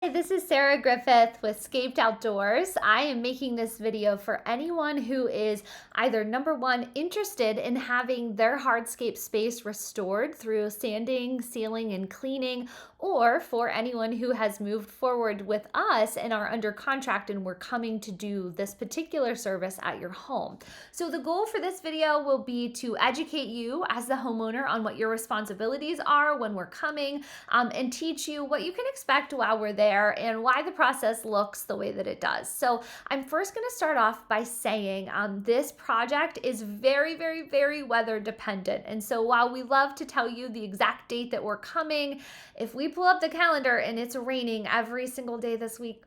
Hey, this is Sarah Griffith with Scaped Outdoors. I am making this video for anyone who is either number one, interested in having their hardscape space restored through sanding, sealing, and cleaning, or for anyone who has moved forward with us and are under contract and we're coming to do this particular service at your home. So the goal for this video will be to educate you as the homeowner on what your responsibilities are when we're coming, and teach you what you can expect while we're there and why the process looks the way that it does. So I'm first going to start off by saying this project is very, very, very weather dependent. And so while we love to tell you the exact date that we're coming, if we pull up the calendar and it's raining every single day this week,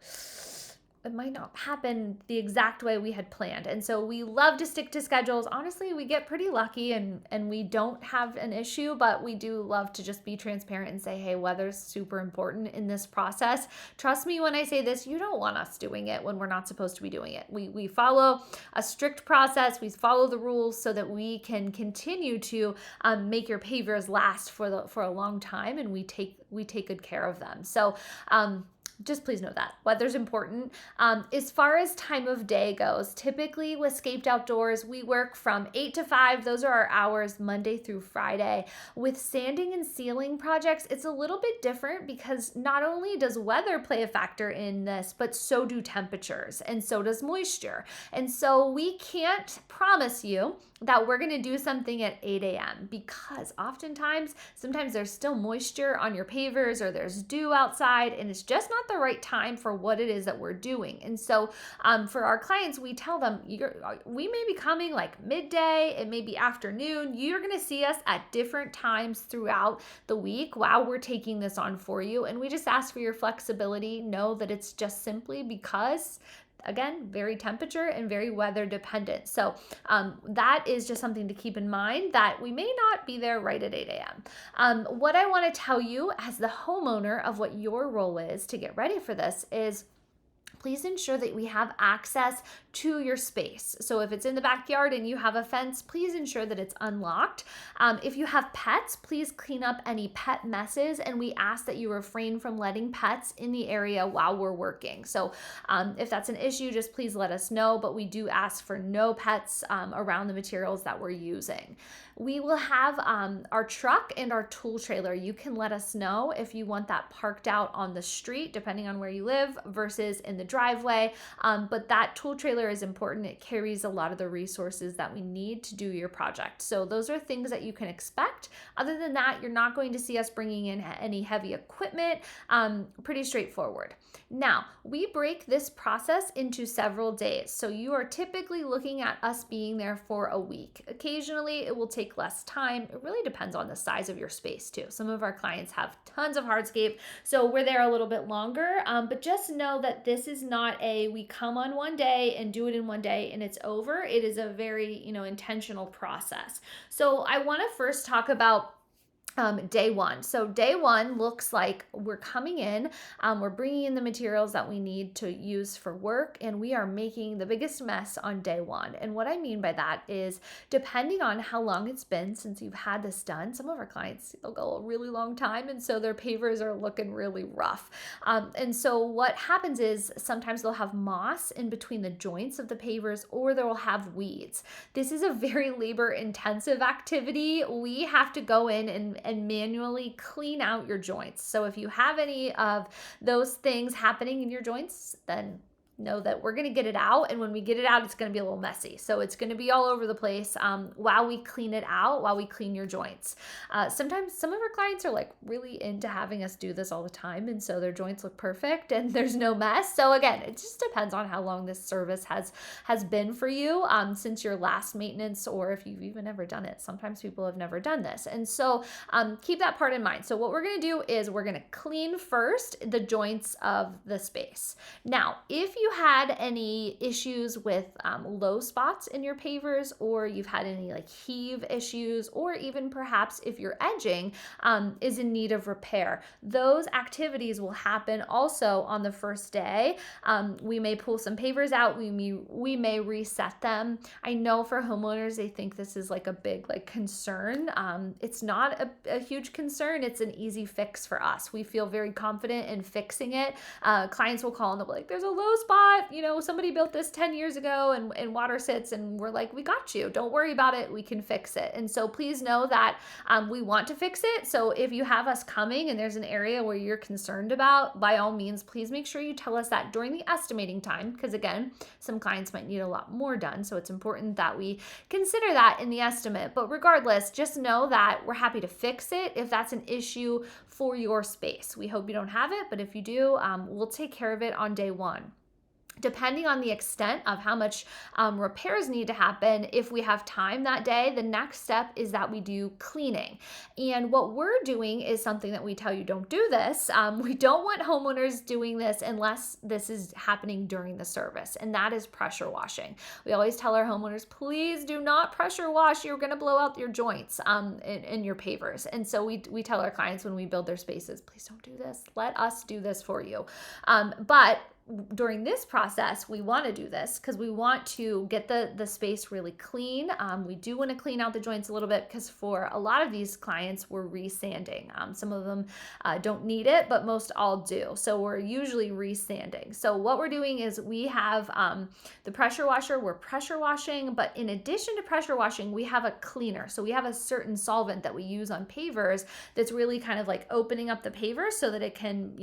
it might not happen the exact way we had planned. And so we love to stick to schedules. Honestly, we get pretty lucky and we don't have an issue, but we do love to just be transparent and say, hey, weather's super important in this process. Trust me when I say this, you don't want us doing it when we're not supposed to be doing it. We follow a strict process. We follow the rules so that we can continue to make your pavers last for a long time, and we take good care of them. So just please know that weather's important. As far as time of day goes, typically with Scaped Outdoors, we work from 8 to 5. Those are our hours, Monday through Friday. With sanding and sealing projects, it's a little bit different because not only does weather play a factor in this, but so do temperatures and so does moisture. And so we can't promise you that we're going to do something at 8 a.m. because sometimes there's still moisture on your pavers or there's dew outside and it's just not the right time for what it is that we're doing. And so for our clients, we tell them we may be coming like midday, it may be afternoon. You're going to see us at different times throughout the week while we're taking this on for you. And we just ask for your flexibility. Know that it's just simply because, again, very temperature and very weather dependent. So that is just something to keep in mind, that we may not be there right at 8 a.m. What I want to tell you as the homeowner of what your role is to get ready for this is, please ensure that we have access to your space. So if it's in the backyard and you have a fence, please ensure that it's unlocked. If you have pets, please clean up any pet messes, and we ask that you refrain from letting pets in the area while we're working. So if that's an issue, just please let us know, but we do ask for no pets around the materials that we're using. We will have our truck and our tool trailer. You can let us know if you want that parked out on the street, depending on where you live, versus in the driveway. But that tool trailer is important. It carries a lot of the resources that we need to do your project. So those are things that you can expect. Other than that, you're not going to see us bringing in any heavy equipment. Pretty straightforward. Now, we break this process into several days. So you are typically looking at us being there for a week. Occasionally, it will take less time. It really depends on the size of your space too. Some of our clients have tons of hardscape, so we're there a little bit longer. But just know that this is not we come on one day and do it in one day and it's over. It is a very, intentional process. So I want to first talk about day one. So day one looks like we're coming in, we're bringing in the materials that we need to use for work, and we are making the biggest mess on day one. And what I mean by that is, depending on how long it's been since you've had this done, some of our clients, they'll go a really long time, and so their pavers are looking really rough. And so what happens is sometimes they'll have moss in between the joints of the pavers, or they'll have weeds. This is a very labor intensive activity. We have to go in and manually clean out your joints. So if you have any of those things happening in your joints, then know that we're going to get it out. And when we get it out, it's going to be a little messy. So it's going to be all over the place while we clean it out, while we clean your joints. Sometimes some of our clients are like really into having us do this all the time. And so their joints look perfect and there's no mess. So again, it just depends on how long this service has been for you since your last maintenance, or if you've even ever done it. Sometimes people have never done this. And so keep that part in mind. So what we're going to do is we're going to clean first the joints of the space. Now, if you you had any issues with low spots in your pavers, or you've had any like heave issues, or even perhaps if your edging is in need of repair, those activities will happen also on the first day. We may pull some pavers out, we may reset them. I know for homeowners, they think this is like a big like concern. It's not a huge concern. It's an easy fix for us. We feel very confident in fixing it. Clients will call and they'll be like, there's a low spot, somebody built this 10 years ago and water sits, and we're like, we got you. Don't worry about it. We can fix it. And so please know that we want to fix it. So if you have us coming and there's an area where you're concerned about, by all means, please make sure you tell us that during the estimating time, because again, some clients might need a lot more done. So it's important that we consider that in the estimate. But regardless, just know that we're happy to fix it if that's an issue for your space. We hope you don't have it, but if you do, we'll take care of it on day one. Depending on the extent of how much repairs need to happen, if we have time that day, the next step is that we do cleaning. And what we're doing is something that we tell you, don't do this. We don't want homeowners doing this unless this is happening during the service, and that is pressure washing. We always tell our homeowners, please do not pressure wash. You're going to blow out your joints in your pavers. And so we tell our clients when we build their spaces, please don't do this. Let us do this for you. But during this process, we want to do this because we want to get the space really clean. We do want to clean out the joints a little bit because for a lot of these clients, we're resanding. Some of them don't need it, but most all do. So we're usually resanding. So what we're doing is we have the pressure washer, we're pressure washing, but in addition to pressure washing, we have a cleaner. So we have a certain solvent that we use on pavers that's really kind of like opening up the paver so that it can,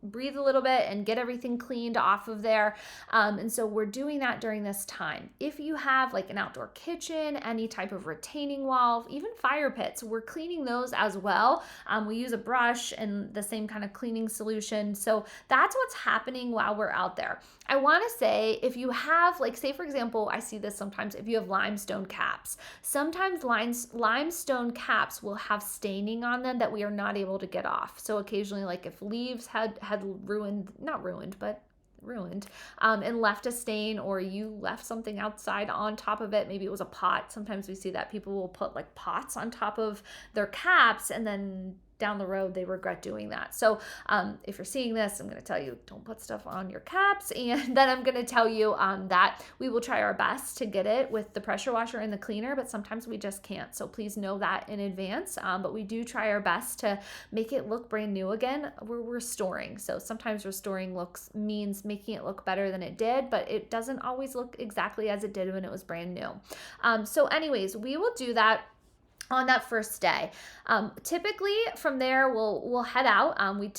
breathe a little bit and get everything cleaned off of there. And so we're doing that during this time. If you have like an outdoor kitchen, any type of retaining wall, even fire pits, we're cleaning those as well. We use a brush and the same kind of cleaning solution. So that's what's happening while we're out there. I want to say if you have, like, say for example, I see this sometimes if you have limestone caps. Sometimes limestone caps will have staining on them that we are not able to get off. So occasionally, like if leaves had ruined, not ruined, but ruined and left a stain, or you left something outside on top of it, maybe it was a pot. Sometimes we see that people will put like pots on top of their caps and then down the road they regret doing that. So if you're seeing this, I'm going to tell you, don't put stuff on your caps. And then I'm going to tell you that we will try our best to get it with the pressure washer and the cleaner, but sometimes we just can't. So please know that in advance. But we do try our best to make it look brand new again. We're restoring. So sometimes restoring means making it look better than it did, but it doesn't always look exactly as it did when it was brand new. So anyways, we will do that on that first day. Typically from there, we'll head out.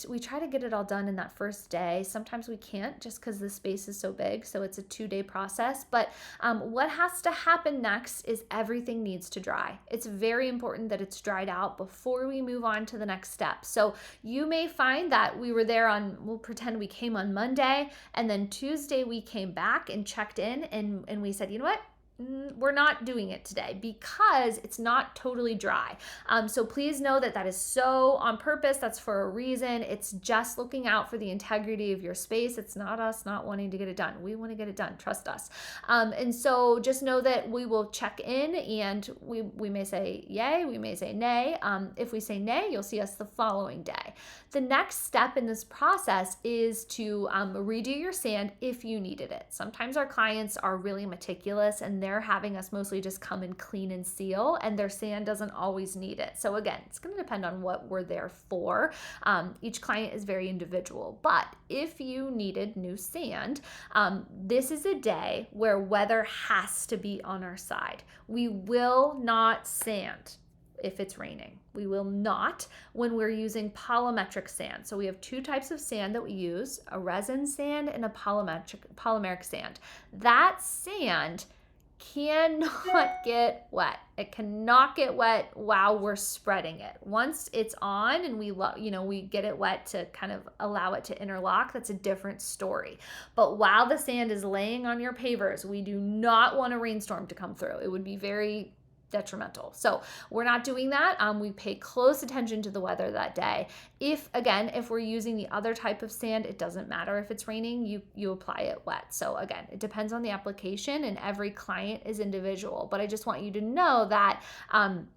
We try to get it all done in that first day. Sometimes we can't just because the space is so big. So it's a 2-day process. But what has to happen next is everything needs to dry. It's very important that it's dried out before we move on to the next step. So you may find that we were there we'll pretend we came on Monday, and then Tuesday we came back and checked in and we said, you know what? We're not doing it today because it's not totally dry. So please know that is so on purpose. That's for a reason. It's just looking out for the integrity of your space. It's not us not wanting to get it done. We want to get it done. Trust us. And so just know that we will check in, and we may say yay, we may say nay. If we say nay, you'll see us the following day. The next step in this process is to redo your sand if you needed it. Sometimes our clients are really meticulous and they're having us mostly just come and clean and seal, and their sand doesn't always need it. So again, it's going to depend on what we're there for. Each client is very individual, but if you needed new sand, this is a day where weather has to be on our side. We will not sand if it's raining. We will not when we're using polymetric sand. So we have 2 types of sand that we use, a resin sand and a polymeric sand. That sand cannot get wet. It cannot get wet while we're spreading it. Once it's on and we get it wet to kind of allow it to interlock, that's a different story. But while the sand is laying on your pavers, we do not want a rainstorm to come through. It would be very detrimental. So we're not doing that. We pay close attention to the weather that day. If we're using the other type of sand, it doesn't matter if it's raining, you apply it wet. So again, it depends on the application and every client is individual, but I just want you to know that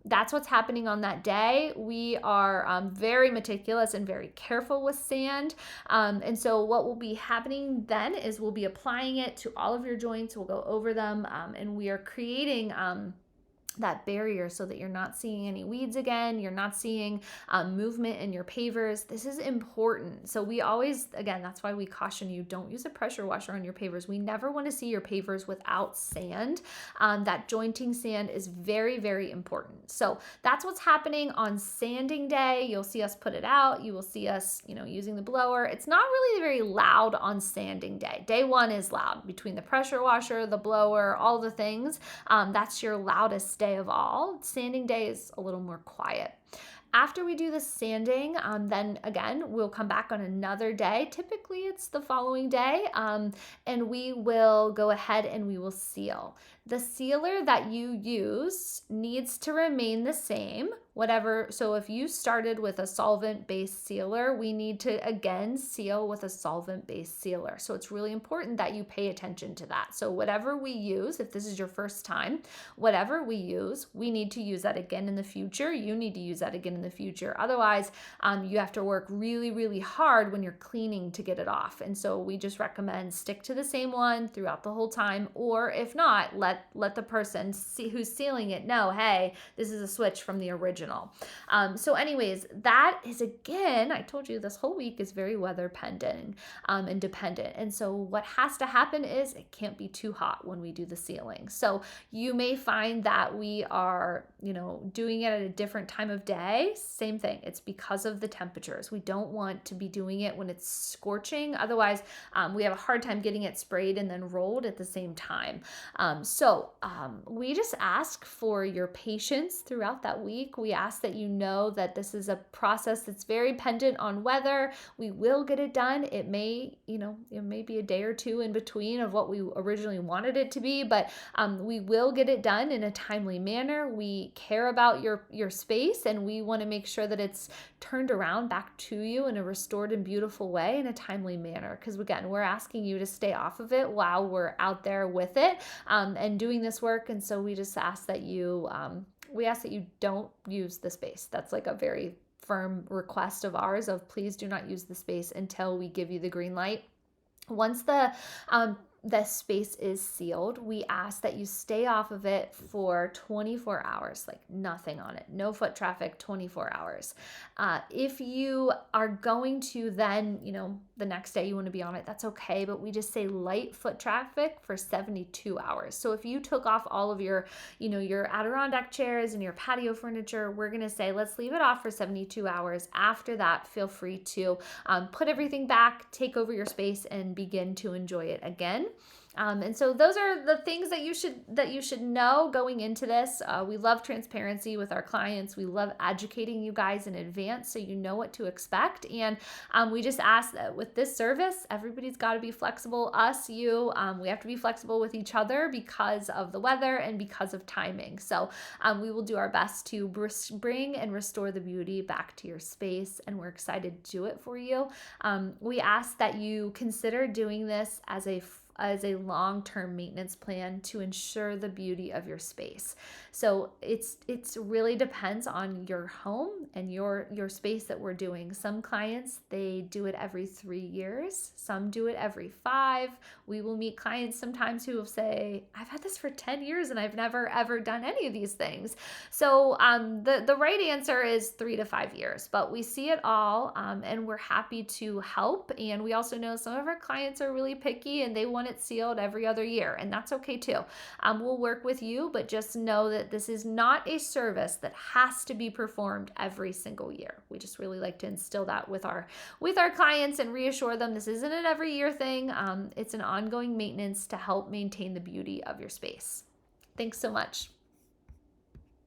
that's what's happening on that day. We are very meticulous and very careful with sand. And so what will be happening then is we'll be applying it to all of your joints. We'll go over them and we are creating that barrier so that you're not seeing any weeds again, you're not seeing movement in your pavers. This is important. So we always, again, that's why we caution you, don't use a pressure washer on your pavers. We never want to see your pavers without sand. That jointing sand is very, very important. So that's what's happening on sanding day. You'll see us put it out. You will see us, using the blower. It's not really very loud on sanding day. Day one is loud between the pressure washer, the blower, all the things. That's your loudest day of all. Sanding day is a little more quiet. After we do the sanding, then again, we'll come back on another day. Typically, it's the following day, and we will go ahead and we will seal. The sealer that you use needs to remain the same. So if you started with a solvent-based sealer, we need to again seal with a solvent-based sealer. So it's really important that you pay attention to that. So whatever we use, if this is your first time, whatever we use, we need to use that again in the future. You need to use that again in the future. Otherwise, you have to work really, really hard when you're cleaning to get it off. And so we just recommend stick to the same one throughout the whole time, or if not, let the person who's sealing it know, hey, this is a switch from the original. So anyways, that is, again, I told you this whole week is very weather pendant and dependent. And so what has to happen is it can't be too hot when we do the sealing. So you may find that we are, doing it at a different time of day. Same thing. It's because of the temperatures. We don't want to be doing it when it's scorching. Otherwise, we have a hard time getting it sprayed and then rolled at the same time. So we just ask for your patience throughout that week. We ask that you know that this is a process that's very pendant on weather. We will get it done. It may be a day or two in between of what we originally wanted it to be, but we will get it done in a timely manner. We care about your space and we want to make sure that it's turned around back to you in a restored and beautiful way in a timely manner. Because again, we're asking you to stay off of it while we're out there with it and doing this work. And so we just ask that you don't use the space. That's like a very firm request of ours of please do not use the space until we give you the green light. Once the space is sealed, we ask that you stay off of it for 24 hours, like nothing on it, no foot traffic, 24 hours. If you are going to then, the next day you want to be on it, that's okay, but we just say light foot traffic for 72 hours. So if you took off all of your, your Adirondack chairs and your patio furniture, we're going to say, let's leave it off for 72 hours. After that, feel free to put everything back, take over your space and begin to enjoy it again. And so those are the things that you should know going into this. We love transparency with our clients. We love educating you guys in advance so you know what to expect. And we just ask that with this service, everybody's got to be flexible. Us, you, we have to be flexible with each other because of the weather and because of timing. So we will do our best to bring and restore the beauty back to your space, and we're excited to do it for you. We ask that you consider doing this as a long-term maintenance plan to ensure the beauty of your space. So it's really depends on your home and your space that we're doing. Some clients, they do it every 3 years. Some do it every 5. We will meet clients sometimes who will say, I've had this for 10 years and I've never ever done any of these things. So the right answer is 3 to 5 years, but we see it all and we're happy to help. And we also know some of our clients are really picky and they want it sealed every other year, and that's okay too. We'll work with you, but just know that this is not a service that has to be performed every single year. We just really like to instill that with our clients and reassure them this isn't an every year thing. It's an ongoing maintenance to help maintain the beauty of your space. Thanks so much.